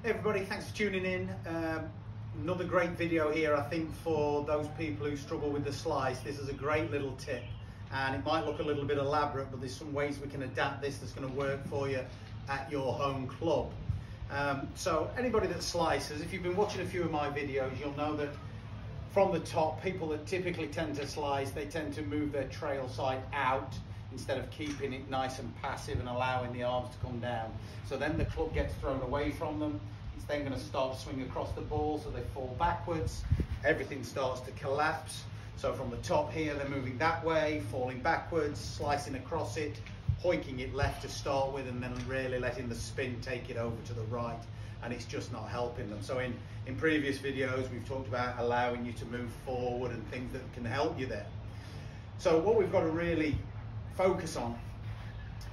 Hey everybody, thanks for tuning in. Another great video here, I think, for those people who struggle with the slice. This is a great little tip, and it might look a little bit elaborate, but there's some ways we can adapt this that's going to work for you at your home club. So anybody that slices, if you've been watching a few of my videos, you'll know that from the top, people that typically tend to slice, they tend to move their trail side out instead of keeping it nice and passive and allowing the arms to come down. So then the club gets thrown away from them. It's then going to start swinging across the ball, so they fall backwards. Everything starts to collapse. So from the top here, they're moving that way, falling backwards, slicing across it, hoiking it left to start with, and then really letting the spin take it over to the right. And it's just not helping them. So in previous videos, we've talked about allowing you to move forward and things that can help you there. So what we've got to really focus on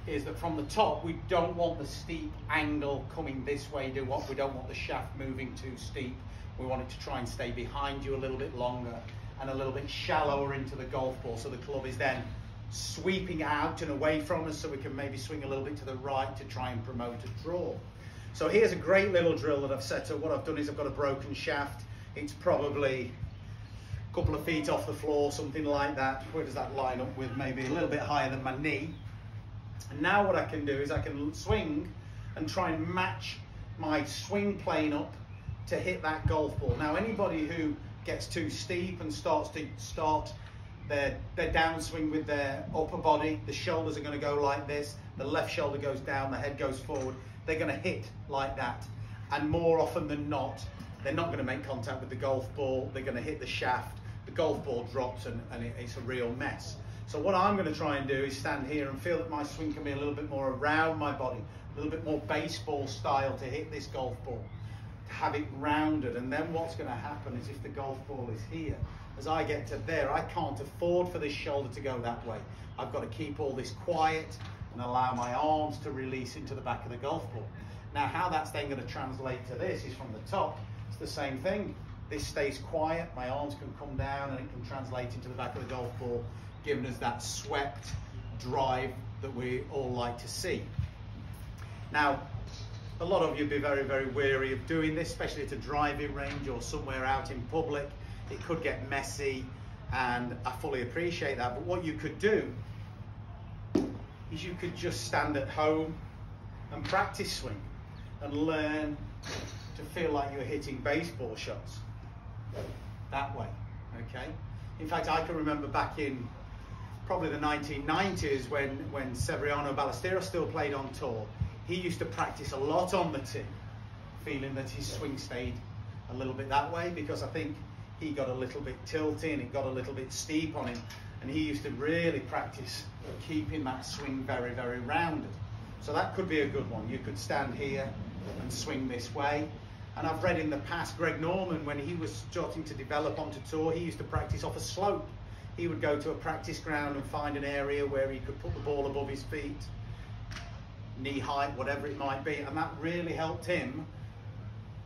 is that from the top, we don't want the steep angle coming this way. We don't want the shaft moving too steep. We want it to try and stay behind you a little bit longer and a little bit shallower into the golf ball, so the club is then sweeping out and away from us, so we can maybe swing a little bit to the right to try and promote a draw. So here's a great little drill that I've set up. What I've done is I've got a broken shaft. It's probably a couple of feet off the floor, something like that. Where does that line up with? Maybe a little bit higher than my knee. And now what I can do is I can swing and try and match my swing plane up to hit that golf ball. Now anybody who gets too steep and starts their downswing with their upper body, the shoulders are going to go like this, the left shoulder goes down, the head goes forward, they're going to hit like that. And more often than not, they're not going to make contact with the golf ball, they're going to hit the shaft, the golf ball drops, and it's a real mess. So what I'm going to try and do is stand here and feel that my swing can be a little bit more around my body, a little bit more baseball style to hit this golf ball, to have it rounded. And then what's going to happen is if the golf ball is here, as I get to there, I can't afford for this shoulder to go that way. I've got to keep all this quiet and allow my arms to release into the back of the golf ball. Now how that's then going to translate to this is from the top, it's the same thing. This stays quiet, my arms can come down, and it can translate into the back of the golf ball, giving us that swept drive that we all like to see. Now, a lot of you will be very, very wary of doing this, especially at a driving range or somewhere out in public. It could get messy, and I fully appreciate that. But what you could do is you could just stand at home and practice swing and learn to feel like you're hitting baseball shots that way, okay? In fact, I can remember back in probably the 1990s when Severiano Ballesteros still played on tour. He used to practice a lot on the tee, feeling that his swing stayed a little bit that way, because I think he got a little bit tilty and it got a little bit steep on him, and he used to really practice keeping that swing very, very rounded. So that could be a good one. You could stand here and swing this way. And I've read in the past, Greg Norman, when he was starting to develop onto tour, he used to practice off a slope. He would go to a practice ground and find an area where he could put the ball above his feet, knee height, whatever it might be, and that really helped him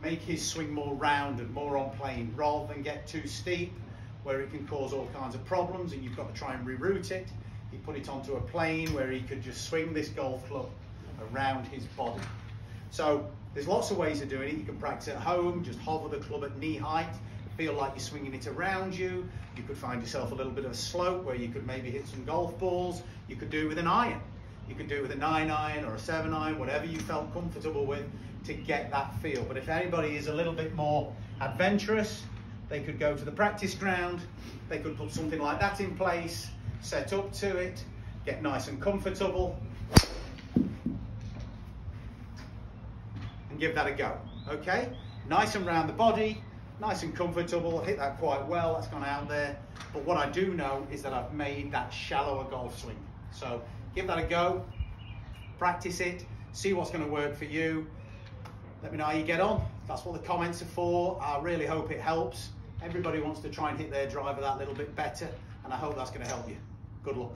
make his swing more rounded, more on plane, rather than get too steep where it can cause all kinds of problems and you've got to try and reroute it. He put it onto a plane where he could just swing this golf club around his body. So there's lots of ways of doing it. You can practice at home, just hover the club at knee height, feel like you're swinging it around you. You could find yourself a little bit of a slope where you could maybe hit some golf balls. You could do it with an iron. You could do it with a 9-iron or a 7-iron, whatever you felt comfortable with to get that feel. But if anybody is a little bit more adventurous, they could go to the practice ground, they could put something like that in place, set up to it, get nice and comfortable, and give that a go, okay? Nice and round the body, nice and comfortable. I hit that quite well, that's gone out there. But what I do know is that I've made that shallower golf swing. So give that a go, practice it, see what's going to work for you. Let me know how you get on. That's what the comments are for. I really hope it helps. Everybody wants to try and hit their driver that little bit better, and I hope that's going to help you. Good luck.